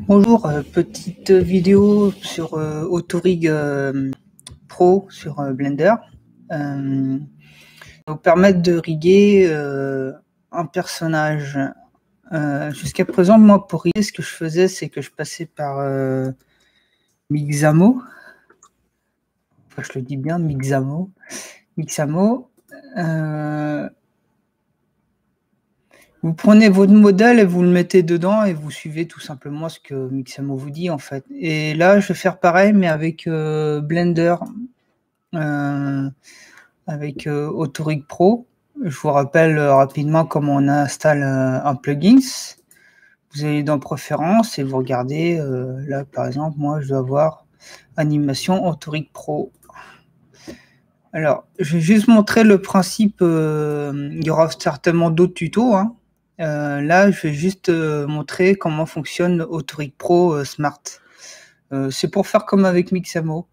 Bonjour, petite vidéo sur Autorig Pro sur Blender. Vous permettre de riguer un personnage. Jusqu'à présent, moi, pour riguer, ce que je faisais, c'est que je passais par Mixamo. Enfin, je le dis bien, Mixamo. Vous prenez votre modèle et vous le mettez dedans et vous suivez tout simplement ce que Mixamo vous dit en fait. Et là, je vais faire pareil mais avec Blender, avec Autorig Pro. Je vous rappelle rapidement comment on installe un plugin. Vous allez dans Préférences et vous regardez, là par exemple, moi je dois avoir Animation Autorig Pro. Alors, je vais juste montrer le principe, il y aura certainement d'autres tutos, hein. Là, je vais juste montrer comment fonctionne Autorig Pro Smart. C'est pour faire comme avec Mixamo.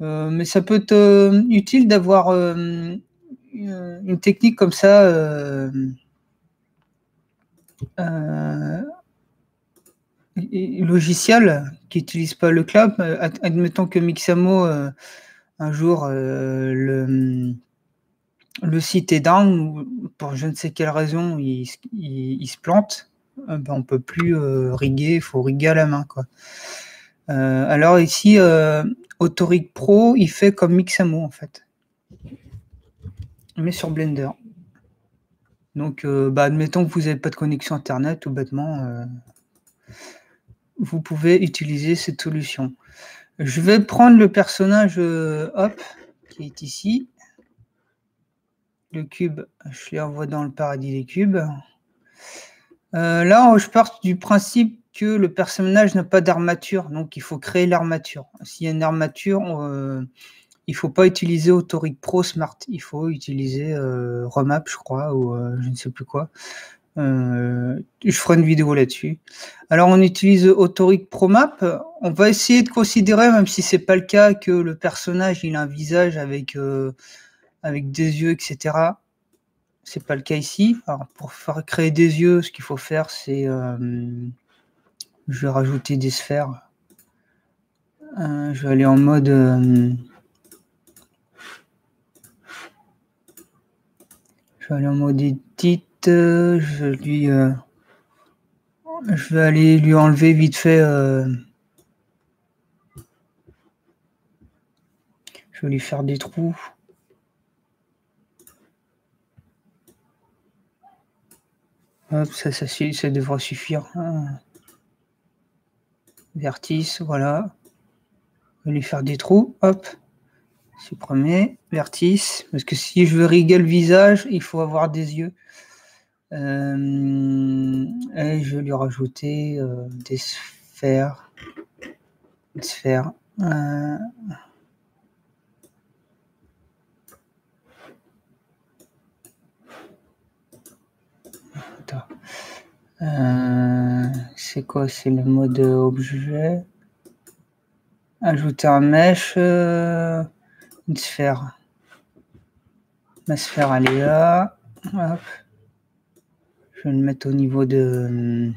Mais ça peut être utile d'avoir une technique comme ça logiciel qui n'utilise pas le cloud. Admettons que Mixamo, un jour, le site est down, pour je ne sais quelle raison, il se plante, ben on peut plus riguer, il faut riguer à la main, quoi. Alors ici, Autorig Pro, il fait comme Mixamo en fait, mais sur Blender. Donc, admettons que vous n'avez pas de connexion internet, tout bêtement, vous pouvez utiliser cette solution. Je vais prendre le personnage hop, qui est ici. Le cube, je l'envoie dans le paradis des cubes. Là, je pars du principe que le personnage n'a pas d'armature, donc il faut créer l'armature. S'il y a une armature, il ne faut pas utiliser Autorig Pro Smart, il faut utiliser Remap, je crois, ou je ne sais plus quoi. Je ferai une vidéo là-dessus. Alors, on utilise Autorig Pro Map. On va essayer de considérer, même si c'est pas le cas, que le personnage il a un visage avec des yeux, etc. C'est pas le cas ici. Alors, pour faire créer des yeux, ce qu'il faut faire, c'est je vais rajouter des sphères. Je vais aller en mode edit. Je vais aller lui enlever vite fait. Je vais lui faire des trous. Hop, ça devrait suffire. Vertice, voilà. Je vais lui faire des trous. Hop. Supprimer. Vertice. Parce que si je veux riguer le visage, il faut avoir des yeux. Et je vais lui rajouter des sphères. Une sphère. C'est quoi? C'est le mode objet. Ajouter un mesh. Une sphère. Ma sphère, elle est là. Hop. Je vais le mettre au niveau de...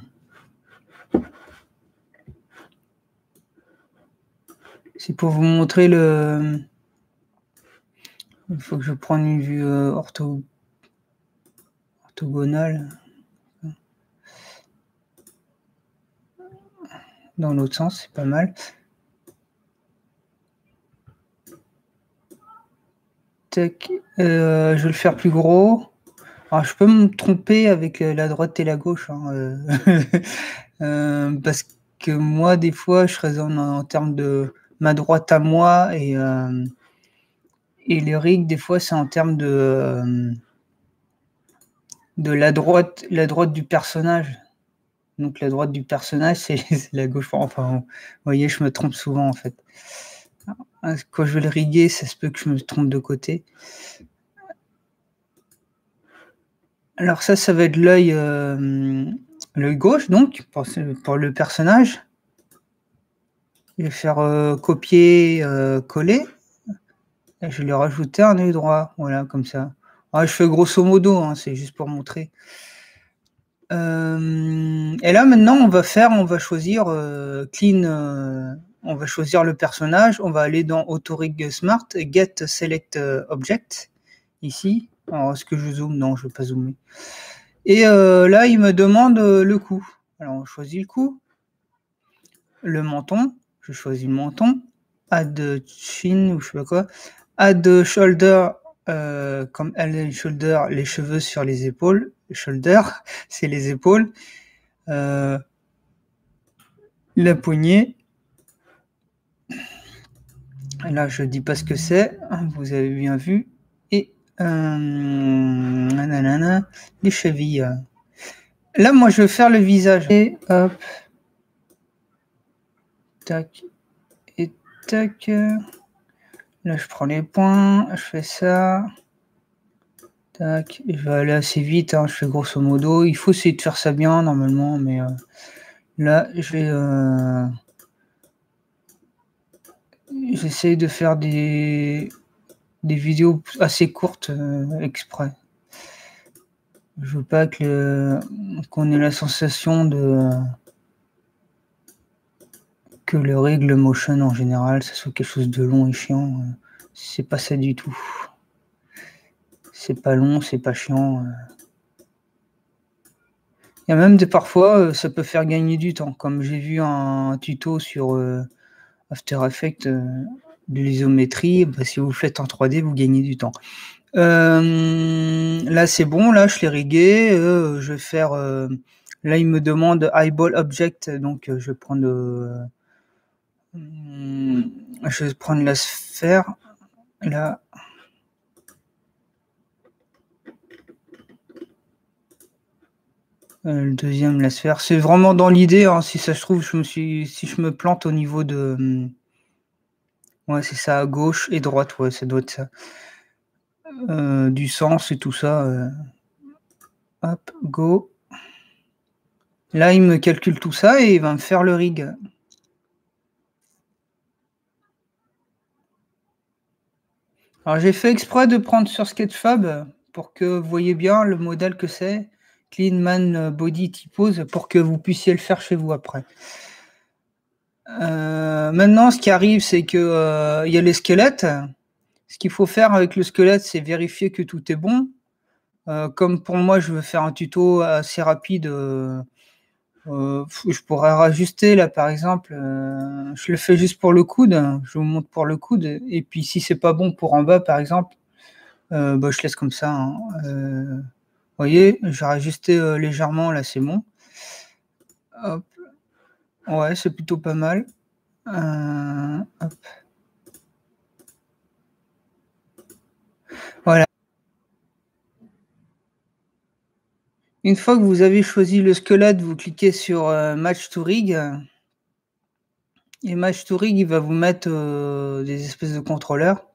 C'est pour vous montrer le... Il faut que je prenne une vue orthogonale. Dans l'autre sens, c'est pas mal. Tac. Je vais le faire plus gros. Alors, je peux me tromper avec la droite et la gauche, hein, parce que moi, des fois, je raisonne en termes de ma droite à moi et les rigs, des fois, c'est en termes de la droite du personnage. Donc, la droite du personnage, c'est la gauche. Enfin, vous voyez, je me trompe souvent, en fait. Quand je vais le riguer, ça se peut que je me trompe de côté. Alors ça va être l'œil gauche, donc, pour le personnage. Je vais faire copier, coller. Et je vais lui rajouter un œil droit, voilà, comme ça. Je fais grosso modo, hein, c'est juste pour montrer. Et là maintenant on va choisir clean, on va choisir le personnage, on va aller dans AutoRig Smart, Get Select Object, ici. Alors est-ce que je zoome? Non, je ne vais pas zoomer. Et là il me demande le cou. Alors on choisit le cou. Le menton, je choisis le menton. Add chin ou je sais pas quoi. Add shoulder, comme elle shoulder, les cheveux sur les épaules. Shoulder, c'est les épaules. La poignée. Là, je dis pas ce que c'est. Vous avez bien vu. Et nanana, les chevilles. Là, moi, je vais faire le visage. Et hop. Tac. Et tac. Là, je prends les points. Je fais ça. Tac. Je vais aller assez vite. Hein, je fais grosso modo. Il faut essayer de faire ça bien, normalement. Mais là, je vais... j'essaie de faire des vidéos assez courtes exprès. Je veux pas qu'on ait la sensation que le règle motion en général, ça soit quelque chose de long et chiant. C'est pas ça du tout. C'est pas long, c'est pas chiant. Il y a même parfois, ça peut faire gagner du temps. Comme j'ai vu un tuto sur After Effects de l'isométrie, bah, si vous le faites en 3D, vous gagnez du temps. Là, c'est bon. Là, je l'ai rigué. Je vais faire... là, il me demande Eyeball Object. Donc, je vais prendre... je vais prendre la sphère. Là. Le deuxième, la sphère. C'est vraiment dans l'idée. Hein, si ça se trouve, si je me plante au niveau de... ouais, c'est ça, à gauche et droite. Ouais, ça doit être ça. Du sens et tout ça. Hop, go. Là, il me calcule tout ça et il va me faire le rig. Alors, j'ai fait exprès de prendre sur Sketchfab pour que vous voyez bien le modèle que c'est. Clean Man Body T-Pose pour que vous puissiez le faire chez vous après. Maintenant, ce qui arrive, c'est que y a les squelettes. Ce qu'il faut faire avec le squelette, c'est vérifier que tout est bon. Comme pour moi, je veux faire un tuto assez rapide. Je pourrais rajuster là, par exemple. Je le fais juste pour le coude. Je vous montre pour le coude. Et puis, si c'est pas bon pour en bas, par exemple, bah, je laisse comme ça. Hein. Vous voyez, j'ai rajusté légèrement. Là, c'est bon. Hop. Ouais, c'est plutôt pas mal. Hop. Voilà. Une fois que vous avez choisi le squelette, vous cliquez sur Match to Rig. Et Match to Rig, il va vous mettre des espèces de contrôleurs.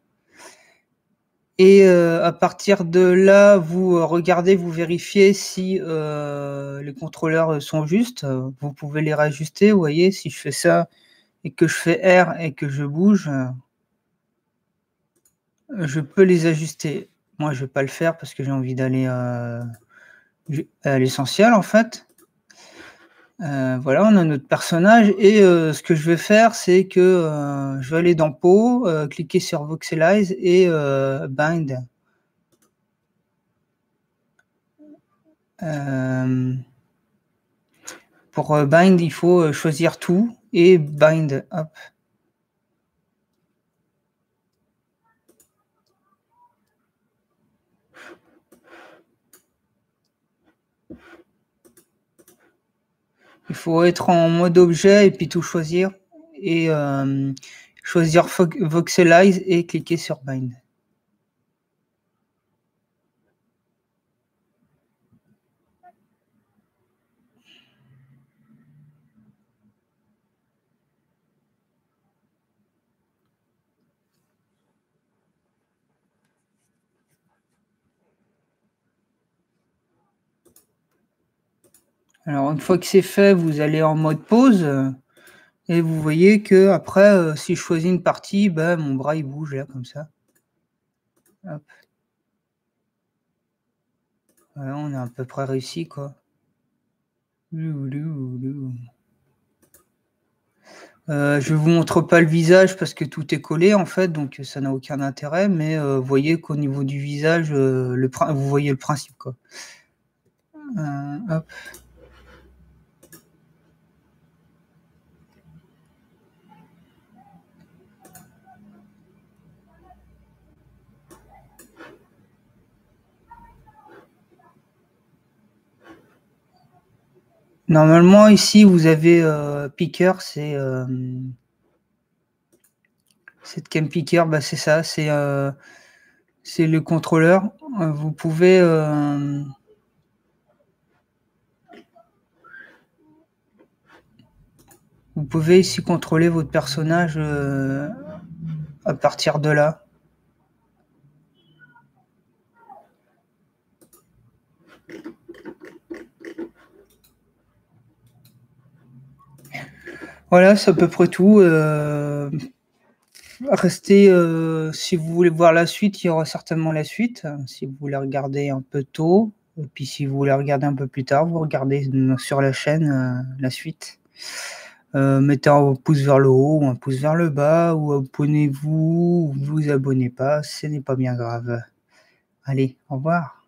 Et à partir de là, vous regardez, vous vérifiez si les contrôleurs sont justes. Vous pouvez les réajuster. Vous voyez, si je fais ça et que je fais R et que je bouge, je peux les ajuster. Moi, je vais pas le faire parce que j'ai envie d'aller à l'essentiel en fait. Voilà, on a notre personnage et ce que je vais faire, c'est que je vais aller dans Peau, cliquer sur Voxelize et Bind. Pour Bind, il faut choisir tout et Bind. Hop. Il faut être en mode objet et puis tout choisir et choisir Voxelize et cliquer sur Bind. Alors une fois que c'est fait, vous allez en mode pause et vous voyez que après, si je choisis une partie, ben, mon bras il bouge là comme ça. Hop. Voilà, on a à peu près réussi quoi. Je vous montre pas le visage parce que tout est collé en fait, donc ça n'a aucun intérêt, mais vous voyez qu'au niveau du visage, vous voyez le principe, quoi. Hop. Normalement ici vous avez, picker, c'est Cam Picker, bah, c'est ça, c'est le contrôleur. Vous pouvez, ici contrôler votre personnage, à partir de là. Voilà, c'est à peu près tout, restez, si vous voulez voir la suite, il y aura certainement la suite, si vous voulez regarder un peu tôt et puis si vous voulez regarder un peu plus tard, vous regardez sur la chaîne, la suite. Mettez un pouce vers le haut ou un pouce vers le bas ou abonnez-vous ou vous abonnez pas, ce n'est pas bien grave. Allez, au revoir.